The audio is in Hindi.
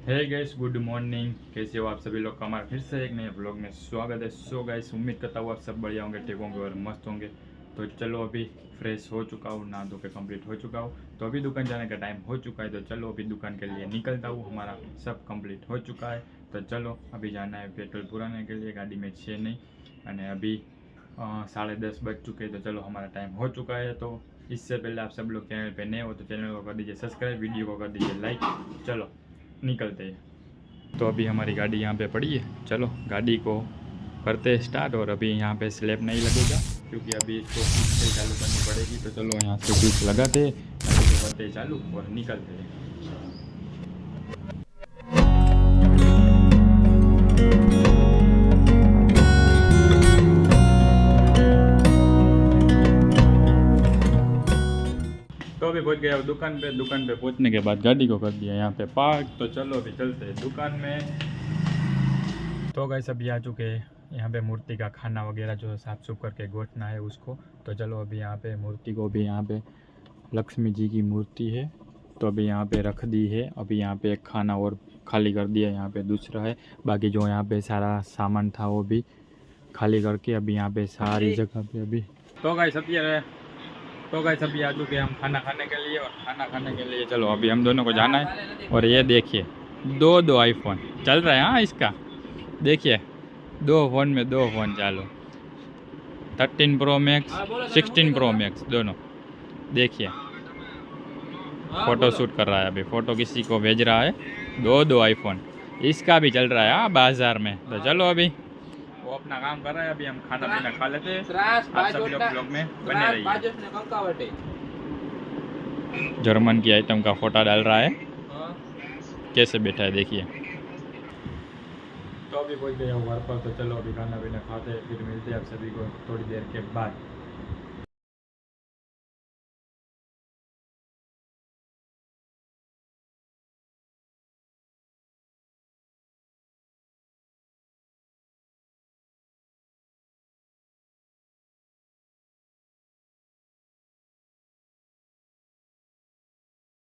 Hey guys, good morning. कैसे हो आप सभी लोग का हमारा फिर से एक नए ब्लॉग में स्वागत है। सो गाइस, उम्मीद करता हूँ आप सब बढ़िया होंगे, ठीक होंगे और मस्त होंगे। तो चलो, अभी फ्रेश हो चुका हूँ, नहा धो के कंप्लीट हो चुका हूँ। तो अभी दुकान जाने का टाइम हो चुका है। तो चलो अभी दुकान के लिए निकलता हूँ। हमारा सब कंप्लीट हो चुका है। तो चलो अभी जाना है पेट्रोल पुराने के लिए, गाड़ी में छे नहीं। અને अभी 10:30 बज चुके हैं। तो चलो हमारा टाइम हो चुका है। तो इससे पहले आप सब लोग चैनल पे नए हो तो चैनल को कर दीजिए सब्सक्राइब, वीडियो को कर दीजिए लाइक। चलो निकलते हैं। तो अभी हमारी गाड़ी यहाँ पे पड़ी है। चलो गाड़ी को करते हैं स्टार्ट। और अभी यहाँ पे स्लैब नहीं लगेगा क्योंकि अभी इसको स्विच से चालू करनी पड़ेगी। तो चलो यहाँ से स्विच लगाते हैं, गाड़ी को करते हैं चालू और निकलते हैं। तो अभी पहुंच गया दुकान पे। दुकान पे पहुंचने के बाद गाड़ी को कर दिया यहाँ पे पार्क। तो चलो अभी चलते हैं दुकान में। तो गाइस अभी आ चुके हैं यहाँ पे। मूर्ति का खाना वगैरह जो साफ सुफ करके गोठना है उसको। तो चलो अभी यहाँ पे मूर्ति को भी, यहाँ पे लक्ष्मी जी की मूर्ति है तो अभी यहाँ पे रख दी है। अभी यहाँ पे एक खाना और खाली कर दिया, यहाँ पे दूसरा है। बाकी जो यहाँ पे सारा सामान था वो भी खाली करके अभी यहाँ पे सारी जगह पे अभी तो गाइस अभी आ चुके हैं हम खाना खाने के लिए। और खाना खाने के लिए चलो अभी हम दोनों को जाना है। और ये देखिए दो आईफोन चल रहा है। हाँ, इसका देखिए 2 फ़ोन में 2 फ़ोन चालू, 13 प्रो मैक्स 16 प्रो मैक्स दोनों। देखिए फ़ोटो शूट कर रहा है अभी, फ़ोटो किसी को भेज रहा है। दो आईफोन इसका भी चल रहा है हाँ बाजार में। तो चलो अभी वो अपना काम कर रहा है, अभी हम खाना पीना खा लेते हैं। आप सब लोग ब्लॉग में बने रहिए। जर्मन की आइटम का फोटा डाल रहा है, कैसे बैठा है देखिए। तो अभी पहुंच गया हूँ घर पर। तो चलो अभी खाना पीना खाते हैं, फिर मिलते हैं आप सभी को थोड़ी देर के बाद।